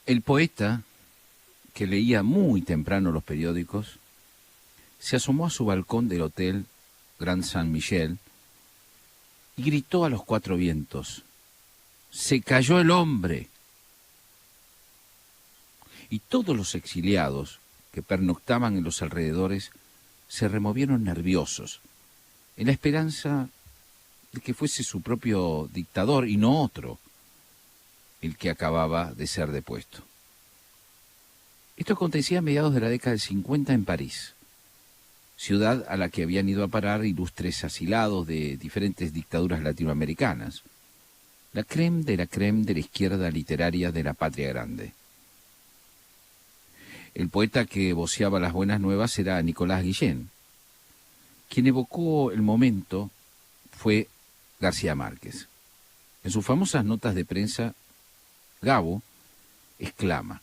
El poeta, que leía muy temprano los periódicos, se asomó a su balcón del hotel Grand Saint-Michel y gritó a los cuatro vientos: ¡se cayó el hombre! Y todos los exiliados que pernoctaban en los alrededores se removieron nerviosos, en la esperanza de que fuese su propio dictador y no otro el que acababa de ser depuesto. Esto acontecía a mediados de la década del 50 en París, ciudad a la que habían ido a parar ilustres asilados de diferentes dictaduras latinoamericanas, la crème de la izquierda literaria de la patria grande. El poeta que voceaba las buenas nuevas era Nicolás Guillén. Quien evocó el momento fue García Márquez. En sus famosas notas de prensa, Gabo exclama: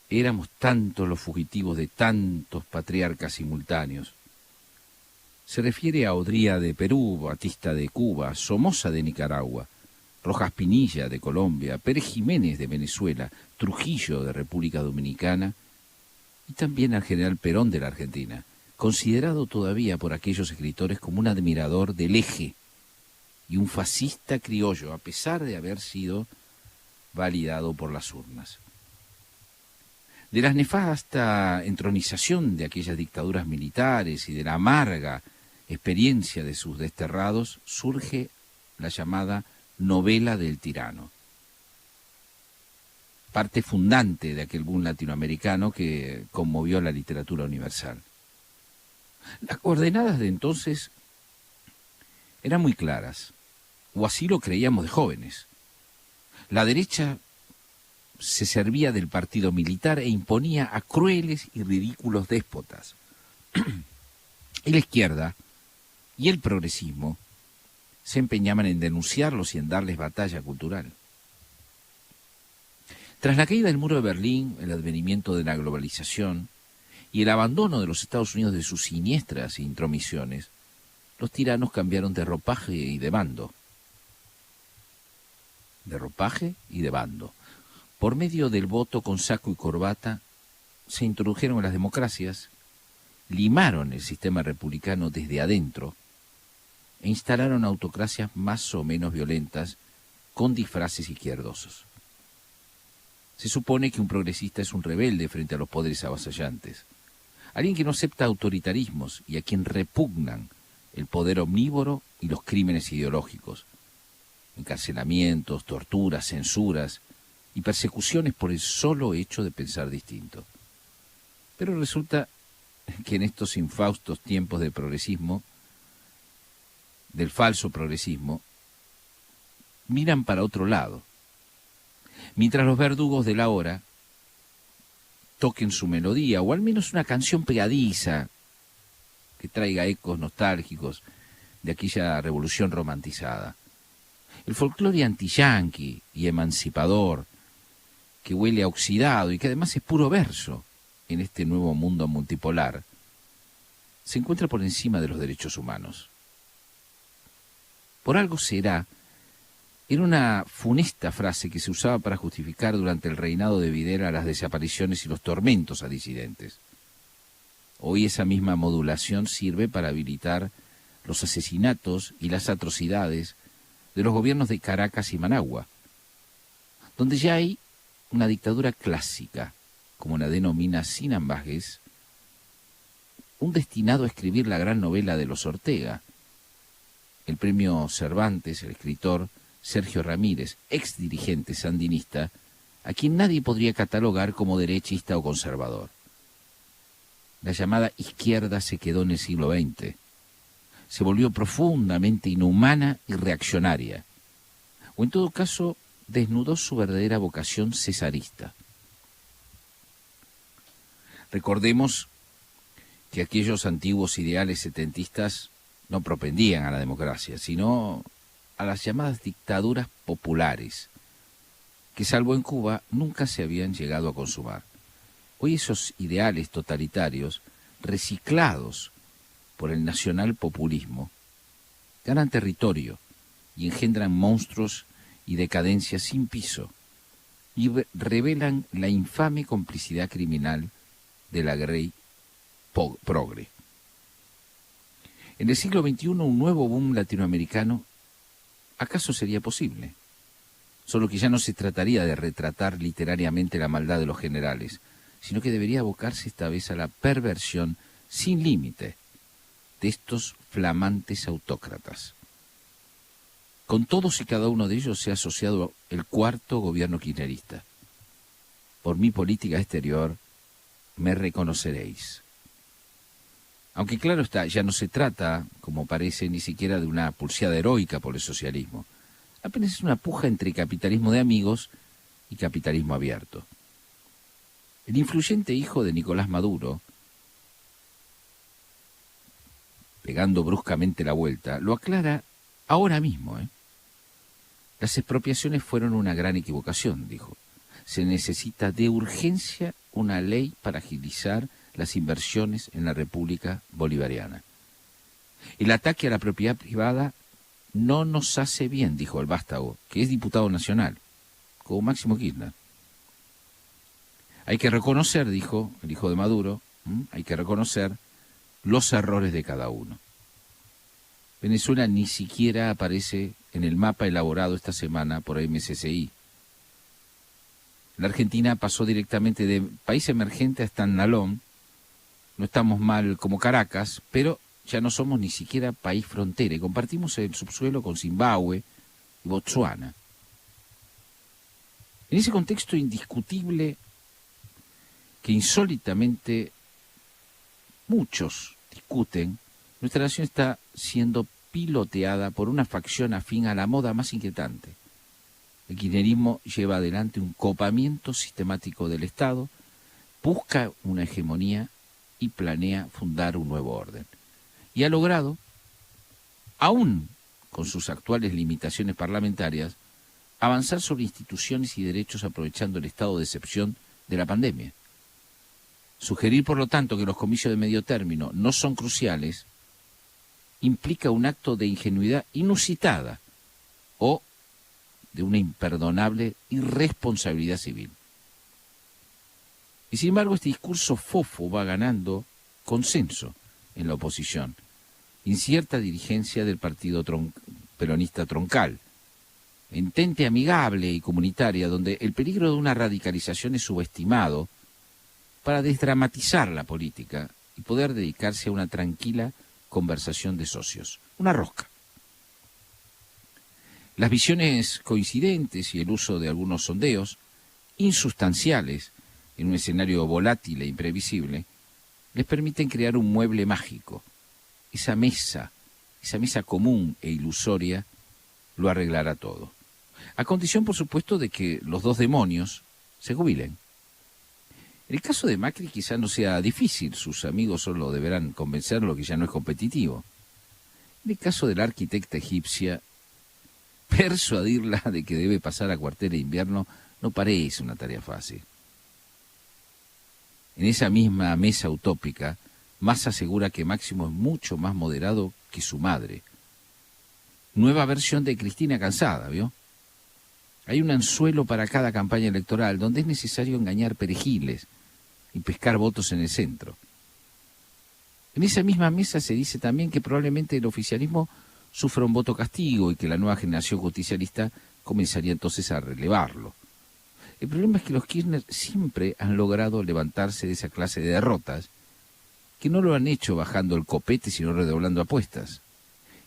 éramos tantos los fugitivos de tantos patriarcas simultáneos. Se refiere a Odría de Perú, Batista de Cuba, Somoza de Nicaragua, Rojas Pinilla de Colombia, Pérez Jiménez de Venezuela, Trujillo de República Dominicana y también al general Perón de la Argentina, considerado todavía por aquellos escritores como un admirador del Eje y un fascista criollo, a pesar de haber sido validado por las urnas. De la nefasta entronización de aquellas dictaduras militares y de la amarga experiencia de sus desterrados surge la llamada novela del tirano, parte fundante de aquel boom latinoamericano que conmovió la literatura universal. Las coordenadas de entonces eran muy claras, o así lo creíamos de jóvenes. La derecha se servía del partido militar e imponía a crueles y ridículos déspotas. Y la izquierda y el progresismo se empeñaban en denunciarlos y en darles batalla cultural. Tras la caída del muro de Berlín, el advenimiento de la globalización y el abandono de los Estados Unidos de sus siniestras intromisiones, los tiranos cambiaron de ropaje y de bando. De ropaje y de bando. Por medio del voto con saco y corbata, se introdujeron en las democracias, limaron el sistema republicano desde adentro e instalaron autocracias más o menos violentas con disfraces izquierdosos. Se supone que un progresista es un rebelde frente a los poderes avasallantes, alguien que no acepta autoritarismos y a quien repugnan el poder omnívoro y los crímenes ideológicos, encarcelamientos, torturas, censuras y persecuciones por el solo hecho de pensar distinto. Pero resulta que en estos infaustos tiempos del progresismo, del falso progresismo, miran para otro lado. Mientras los verdugos de la hora toquen su melodía, o al menos una canción pegadiza que traiga ecos nostálgicos de aquella revolución romantizada. El folclore antiyanqui y emancipador, que huele a oxidado y que además es puro verso en este nuevo mundo multipolar, se encuentra por encima de los derechos humanos. Por algo será, era una funesta frase que se usaba para justificar durante el reinado de Videla las desapariciones y los tormentos a disidentes. Hoy esa misma modulación sirve para habilitar los asesinatos y las atrocidades de los gobiernos de Caracas y Managua, donde ya hay una dictadura clásica, como la denomina Sinan Vázquez, un destinado a escribir la gran novela de los Ortega. El premio Cervantes, el escritor Sergio Ramírez, ex dirigente sandinista, a quien nadie podría catalogar como derechista o conservador. La llamada izquierda se quedó en el siglo XX. Se volvió profundamente inhumana y reaccionaria, o en todo caso desnudó su verdadera vocación cesarista. Recordemos que aquellos antiguos ideales setentistas no propendían a la democracia, sino a las llamadas dictaduras populares, que salvo en Cuba nunca se habían llegado a consumar. Hoy esos ideales totalitarios, reciclados por el nacionalpopulismo, ganan territorio y engendran monstruos y decadencias sin piso, y revelan la infame complicidad criminal de la Grey Progre. En el siglo XXI, un nuevo boom latinoamericano, ¿acaso sería posible? Solo que ya no se trataría de retratar literariamente la maldad de los generales, sino que debería abocarse esta vez a la perversión sin límite de estos flamantes autócratas. Con todos y cada uno de ellos se ha asociado el cuarto gobierno kirchnerista. Por mi política exterior me reconoceréis. Aunque claro está, ya no se trata, como parece, ni siquiera de una pulseada heroica por el socialismo. Apenas es una puja entre capitalismo de amigos y capitalismo abierto. El influyente hijo de Nicolás Maduro, pegando bruscamente la vuelta, lo aclara ahora mismo. Las expropiaciones fueron una gran equivocación, dijo. Se necesita de urgencia una ley para agilizar las inversiones en la República Bolivariana. El ataque a la propiedad privada no nos hace bien, dijo el vástago, que es diputado nacional, como Máximo Kirchner. Hay que reconocer, dijo el hijo de Maduro, hay que reconocer los errores de cada uno. Venezuela ni siquiera aparece en el mapa elaborado esta semana por MSCI. La Argentina pasó directamente de país emergente a estandalón. No estamos mal como Caracas, pero ya no somos ni siquiera país frontera y compartimos el subsuelo con Zimbabue y Botsuana. En ese contexto indiscutible que insólitamente muchos discuten, nuestra nación está siendo piloteada por una facción afín a la moda más inquietante. El kirchnerismo lleva adelante un copamiento sistemático del Estado, busca una hegemonía y planea fundar un nuevo orden. Y ha logrado, aún con sus actuales limitaciones parlamentarias, avanzar sobre instituciones y derechos aprovechando el estado de excepción de la pandemia. Sugerir, por lo tanto, que los comicios de medio término no son cruciales implica un acto de ingenuidad inusitada o de una imperdonable irresponsabilidad civil. Y sin embargo, este discurso fofo va ganando consenso en la oposición, incierta dirigencia del partido peronista troncal, entente amigable y comunitaria, donde el peligro de una radicalización es subestimado para desdramatizar la política y poder dedicarse a una tranquila conversación de socios. Una rosca. Las visiones coincidentes y el uso de algunos sondeos, insustanciales en un escenario volátil e imprevisible, les permiten crear un mueble mágico. Esa mesa común e ilusoria lo arreglará todo. A condición, por supuesto, de que los dos demonios se jubilen. En el caso de Macri quizá no sea difícil, sus amigos solo deberán convencerlo que ya no es competitivo. En el caso de la arquitecta egipcia, persuadirla de que debe pasar a cuartel de invierno no parece una tarea fácil. En esa misma mesa utópica, Massa asegura que Máximo es mucho más moderado que su madre. Nueva versión de Cristina Cansada, ¿vio? Hay un anzuelo para cada campaña electoral donde es necesario engañar perejiles y pescar votos en el centro. En esa misma mesa se dice también que probablemente el oficialismo sufra un voto castigo y que la nueva generación justicialista comenzaría entonces a relevarlo. El problema es que los Kirchner siempre han logrado levantarse de esa clase de derrotas, que no lo han hecho bajando el copete sino redoblando apuestas.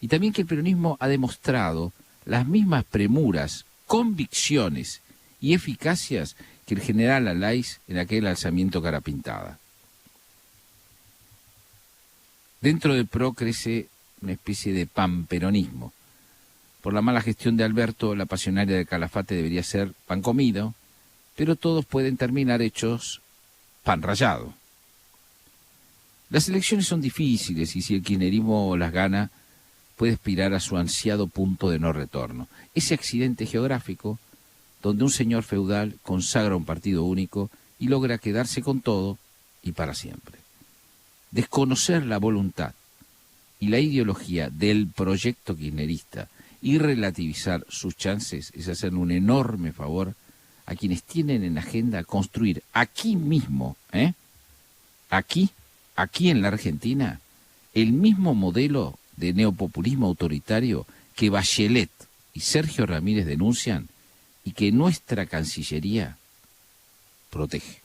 Y también que el peronismo ha demostrado las mismas premuras, convicciones y eficacias que el general Alaiz en aquel alzamiento cara pintada. Dentro del PRO crece una especie de panperonismo. Por la mala gestión de Alberto, la pasionaria de Calafate debería ser pan comido, pero todos pueden terminar hechos pan rallado. Las elecciones son difíciles y si el kirchnerismo las gana, puede aspirar a su ansiado punto de no retorno. Ese accidente geográfico donde un señor feudal consagra un partido único y logra quedarse con todo y para siempre. Desconocer la voluntad y la ideología del proyecto kirchnerista y relativizar sus chances es hacerle un enorme favor a quienes tienen en agenda construir aquí mismo, aquí en la Argentina, el mismo modelo de neopopulismo autoritario que Bachelet y Sergio Ramírez denuncian y que nuestra Cancillería protege.